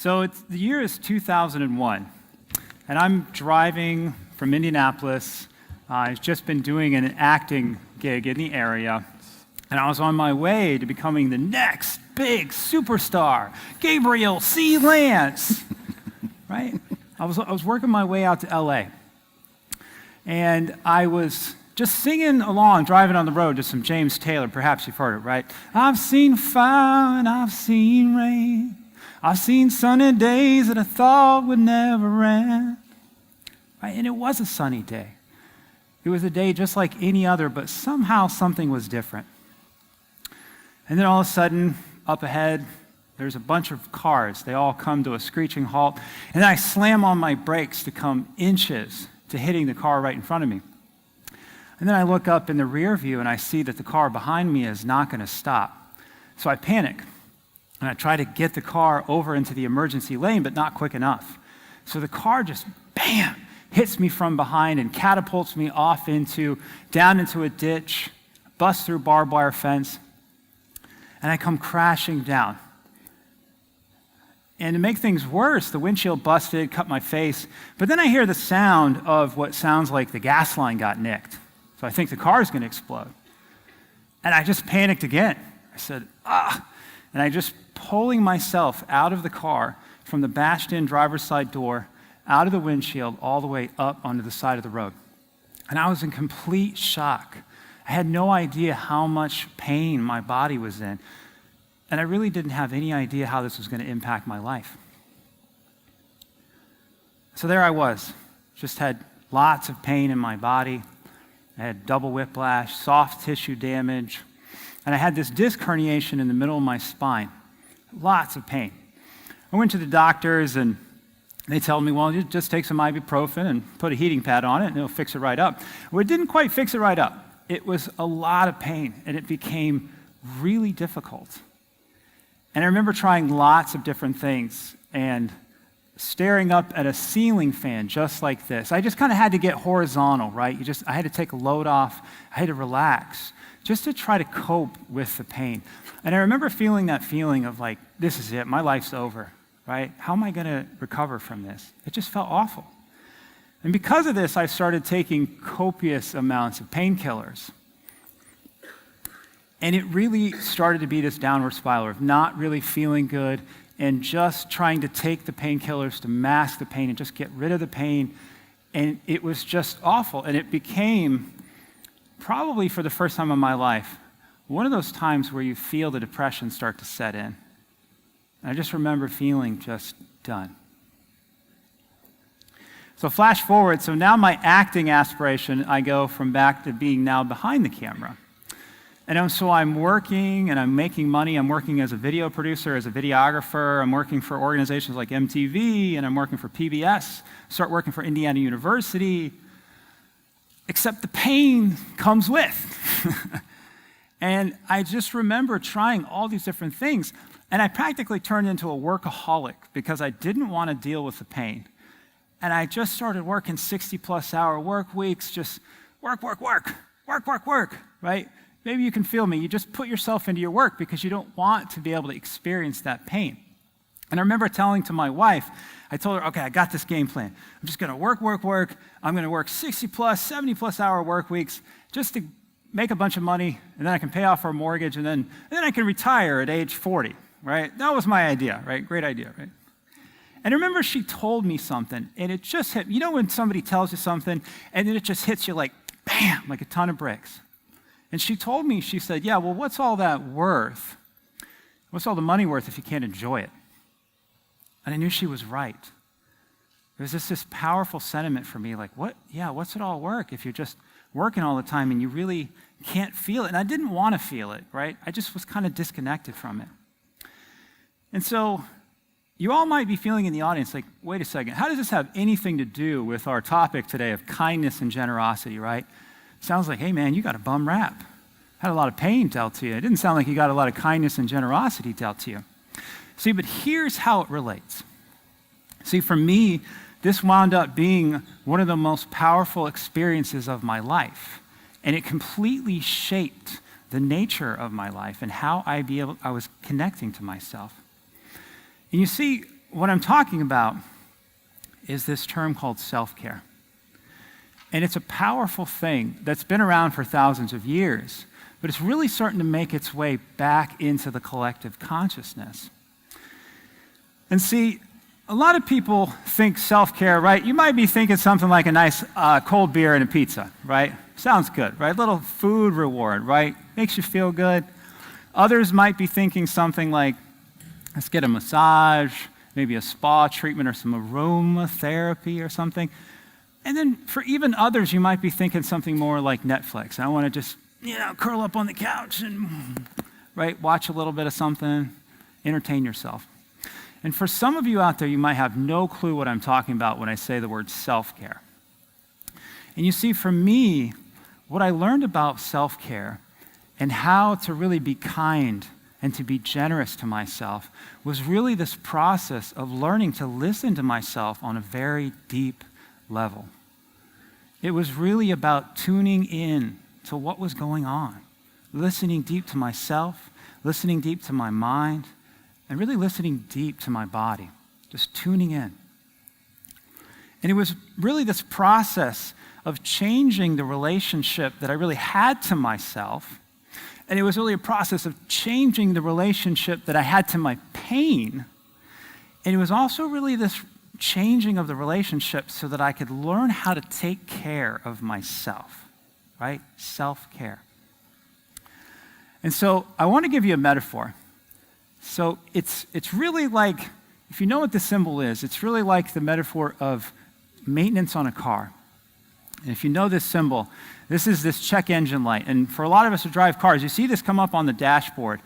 The year is 2001, and I'm driving from Indianapolis. I've just been doing an acting gig in the area, and I was on my way to becoming the next big superstar, Gabriel C. Lantz, right? I was working my way out to L.A., and I was just singing along, driving on the road to some James Taylor. Perhaps you've heard it, right? I've seen fire and I've seen rain. I've seen sunny days that I thought would never end. Right? And it was a sunny day. It was a day just like any other, but somehow something was different. And then all of a sudden, up ahead, there's a bunch of cars. They all come to a screeching halt, and I slam on my brakes to come inches to hitting the car right in front of me. And then I look up in the rear view, and I see that the car behind me is not going to stop. So I panic. And I try to get the car over into the emergency lane, but not quick enough. So the car just, bam, hits me from behind and catapults me off down into a ditch, busts through barbed wire fence, and I come crashing down. And to make things worse, the windshield busted, cut my face, but then I hear the sound of what sounds like the gas line got nicked. So I think the car is going to explode. And I just panicked again. I said, and I just pulling myself out of the car from the bashed-in driver's side door, out of the windshield, all the way up onto the side of the road. And I was in complete shock. I had no idea how much pain my body was in. And I really didn't have any idea how this was going to impact my life. So there I was, just had lots of pain in my body. I had double whiplash, soft tissue damage, and I had this disc herniation in the middle of my spine. Lots of pain. I went to the doctors, and they told me, well, just take some ibuprofen and put a heating pad on it, and it'll fix it right up. Well, it didn't quite fix it right up. It was a lot of pain, and it became really difficult. And I remember trying lots of different things and staring up at a ceiling fan just like this. I just kind of had to get horizontal, right? I had to take a load off. I had to relax just to try to cope with the pain. And I remember feeling that feeling of like, this is it, my life's over, right? How am I going to recover from this? It just felt awful. And because of this, I started taking copious amounts of painkillers. And it really started to be this downward spiral of not really feeling good and just trying to take the painkillers to mask the pain and just get rid of the pain. And it was just awful. And it became, probably for the first time in my life, one of those times where you feel the depression start to set in. And I just remember feeling just done. So flash forward, so now my acting aspiration, I go from back to being now behind the camera. And so I'm working and I'm making money. I'm working as a video producer, as a videographer. I'm working for organizations like MTV, and I'm working for PBS. Start working for Indiana University. Except the pain comes with. And I just remember trying all these different things. And I practically turned into a workaholic because I didn't want to deal with the pain. And I just started working 60-plus hour work weeks, just work, right? Maybe you can feel me. You just put yourself into your work because you don't want to be able to experience that pain. And I remember telling to my wife, I told her, okay, I got this game plan. I'm just going to work. I'm going to work 60-plus, 70-plus hour work weeks just to make a bunch of money, and then I can pay off our mortgage, and then I can retire at age 40, right? That was my idea, right? Great idea, right? And I remember she told me something, and it just hit, you know when somebody tells you something, and then it just hits you like, bam, like a ton of bricks. And she told me, she said, yeah, well, what's all that worth? What's all the money worth if you can't enjoy it? And I knew she was right. There was just this powerful sentiment for me, like, what's it all work if you're just working all the time and you really can't feel it? And I didn't want to feel it, right? I just was kind of disconnected from it. And so you all might be feeling in the audience like, wait a second, how does this have anything to do with our topic today of kindness and generosity, right? Sounds like, hey man, you got a bum rap. Had a lot of pain dealt to you. It didn't sound like you got a lot of kindness and generosity dealt to you. See, but here's how it relates. See, for me, this wound up being one of the most powerful experiences of my life. And it completely shaped the nature of my life and how I was connecting to myself. And you see, what I'm talking about is this term called self-care. And it's a powerful thing that's been around for thousands of years, but it's really starting to make its way back into the collective consciousness. And see, a lot of people think self-care, right? You might be thinking something like a nice cold beer and a pizza, right? Sounds good, right? Little food reward, right? Makes you feel good. Others might be thinking something like, let's get a massage, maybe a spa treatment or some aromatherapy or something. And then for even others, you might be thinking something more like Netflix. I want to just, curl up on the couch and, right, watch a little bit of something, entertain yourself. And for some of you out there, you might have no clue what I'm talking about when I say the word self-care. And you see, for me, what I learned about self-care and how to really be kind and to be generous to myself was really this process of learning to listen to myself on a very deep level. It was really about tuning in to what was going on, listening deep to myself, listening deep to my mind, and really listening deep to my body, just tuning in. And it was really this process of changing the relationship that I really had to myself. And it was really a process of changing the relationship that I had to my pain. And it was also really this changing of the relationship so that I could learn how to take care of myself, right? Self-care. And so I want to give you a metaphor. So it's really like, if you know what the symbol is, it's really like the metaphor of maintenance on a car. And if you know this symbol, this is this check engine light. And for a lot of us who drive cars, you see this come up on the dashboard,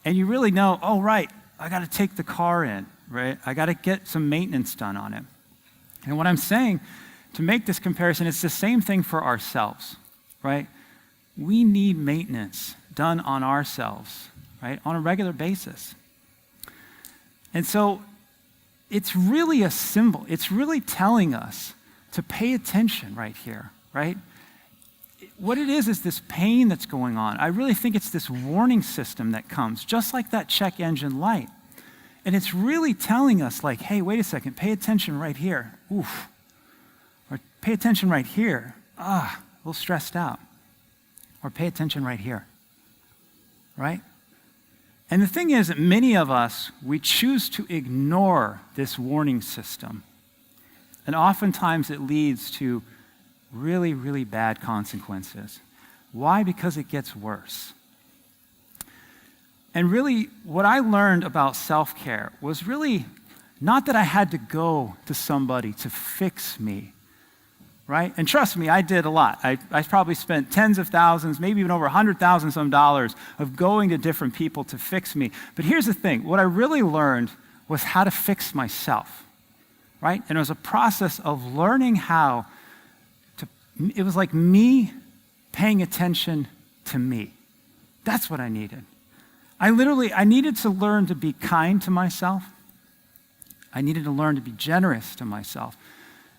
and you really know, oh, right, I got to take the car in, right? I got to get some maintenance done on it. And what I'm saying, to make this comparison, it's the same thing for ourselves, right? We need maintenance done on ourselves, right, on a regular basis. And so it's really a symbol. It's really telling us to pay attention right here, right? What it is this pain that's going on. I really think it's this warning system that comes, just like that check engine light. And it's really telling us like, hey, wait a second, pay attention right here. Oof. Or pay attention right here. A little stressed out. Or pay attention right here, right? And the thing is that many of us, we choose to ignore this warning system. And oftentimes it leads to really, really bad consequences. Why? Because it gets worse. And really, what I learned about self-care was really not that I had to go to somebody to fix me, right? And trust me, I did a lot. I probably spent tens of thousands, maybe even over $100,000 some dollars of going to different people to fix me. But here's the thing. What I really learned was how to fix myself, right? And it was a process of learning how to, it was like me paying attention to me. That's what I needed. I needed to learn to be kind to myself. I needed to learn to be generous to myself.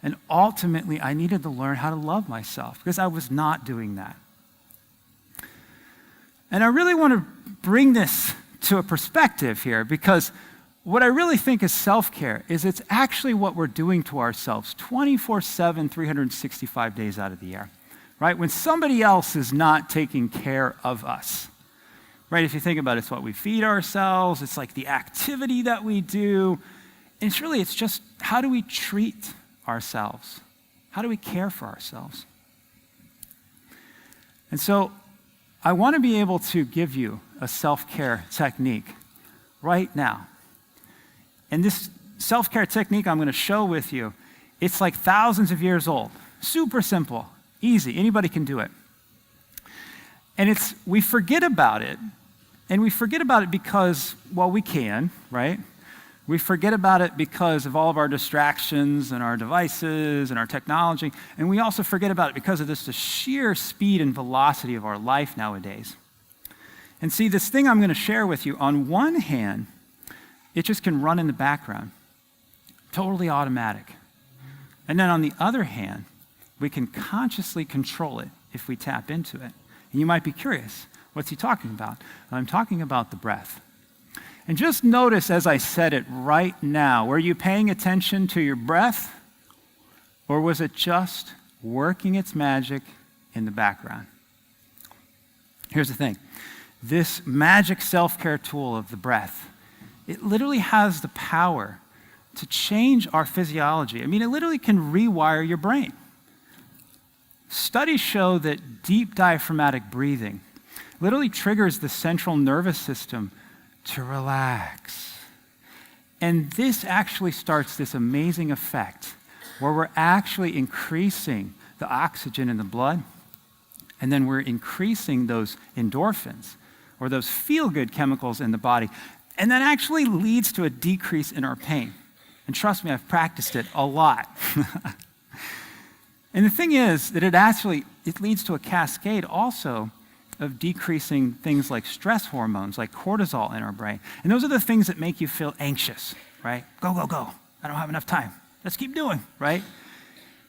And ultimately, I needed to learn how to love myself because I was not doing that. And I really want to bring this to a perspective here because what I really think is self-care is it's actually what we're doing to ourselves 24/7, 365 days out of the year, right? When somebody else is not taking care of us, right? If you think about it, it's what we feed ourselves. It's like the activity that we do. And it's just how do we treat ourselves? How do we care for ourselves? And so I want to be able to give you a self-care technique right now. And this self-care technique I'm going to show with you, it's like thousands of years old. Super simple, easy, anybody can do it. And we forget about it, and we forget about it because, well, we can, right? We forget about it because of all of our distractions and our devices and our technology, and we also forget about it because of the sheer speed and velocity of our life nowadays. And see, this thing I'm going to share with you, on one hand, it just can run in the background, totally automatic. And then on the other hand, we can consciously control it if we tap into it. And you might be curious, what's he talking about? I'm talking about the breath. And just notice as I said it right now, were you paying attention to your breath, or was it just working its magic in the background? Here's the thing. This magic self-care tool of the breath, it literally has the power to change our physiology. I mean, it literally can rewire your brain. Studies show that deep diaphragmatic breathing literally triggers the central nervous system to relax. And this actually starts this amazing effect where we're actually increasing the oxygen in the blood, and then we're increasing those endorphins, or those feel-good chemicals in the body. And that actually leads to a decrease in our pain. And trust me, I've practiced it a lot. And the thing is that it leads to a cascade also of decreasing things like stress hormones, like cortisol in our brain. And those are the things that make you feel anxious, right? Go, go, go. I don't have enough time. Let's keep doing, right?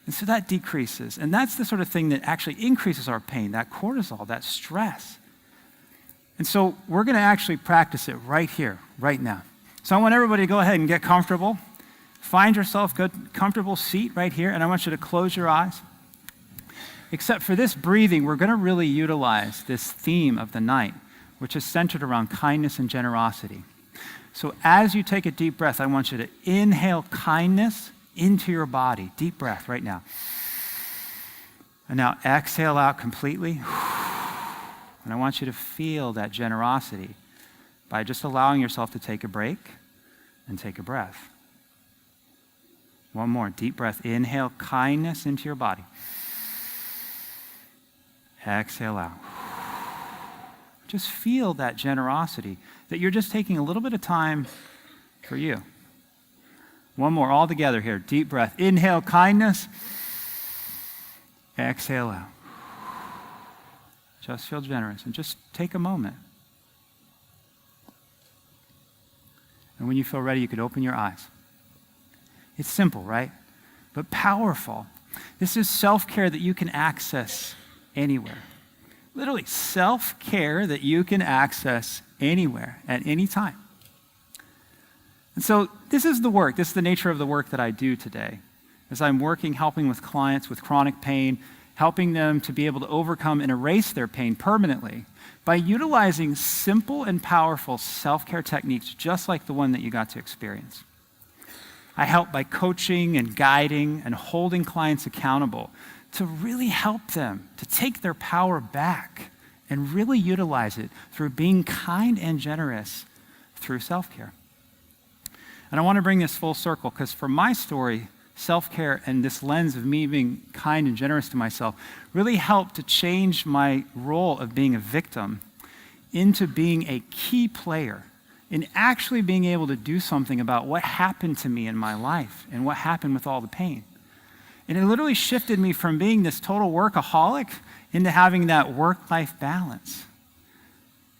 And so that decreases. And that's the sort of thing that actually increases our pain, that cortisol, that stress. And so we're going to actually practice it right here, right now. So I want everybody to go ahead and get comfortable. Find yourself a good, comfortable seat right here, and I want you to close your eyes. Except for this breathing, we're going to really utilize this theme of the night, which is centered around kindness and generosity. So as you take a deep breath, I want you to inhale kindness into your body. Deep breath right now. And now exhale out completely. And I want you to feel that generosity by just allowing yourself to take a break and take a breath. One more. Deep breath. Inhale kindness into your body. Exhale out. Just feel that generosity, that you're just taking a little bit of time for you. One more, all together here. Deep breath. Inhale kindness. Exhale out. Just feel generous and just take a moment. And when you feel ready, you could open your eyes. It's simple, right? But powerful. This is self-care that you can access anywhere. Literally, self-care that you can access anywhere at any time. And so this is the nature of the work that I do today. As I'm working, helping with clients with chronic pain, helping them to be able to overcome and erase their pain permanently by utilizing simple and powerful self-care techniques just like the one that you got to experience. I help by coaching and guiding and holding clients accountable to really help them to take their power back and really utilize it through being kind and generous through self-care. And I want to bring this full circle because for my story, self-care and this lens of me being kind and generous to myself really helped to change my role of being a victim into being a key player in actually being able to do something about what happened to me in my life and what happened with all the pain. And it literally shifted me from being this total workaholic into having that work-life balance.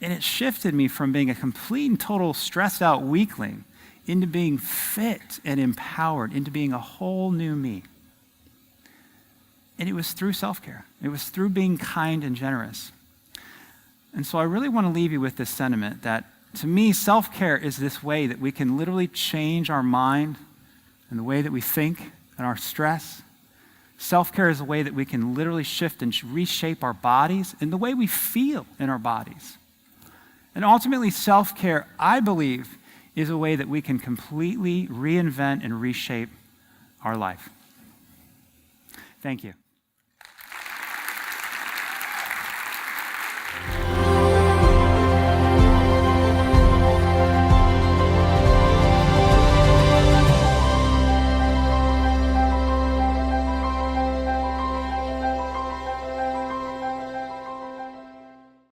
And it shifted me from being a complete and total stressed out weakling into being fit and empowered, into being a whole new me. And it was through self-care. It was through being kind and generous. And so I really want to leave you with this sentiment that, to me, self-care is this way that we can literally change our mind and the way that we think and our stress. Self-care is a way that we can literally shift and reshape our bodies and the way we feel in our bodies. And ultimately, self-care, I believe, is a way that we can completely reinvent and reshape our life. Thank you.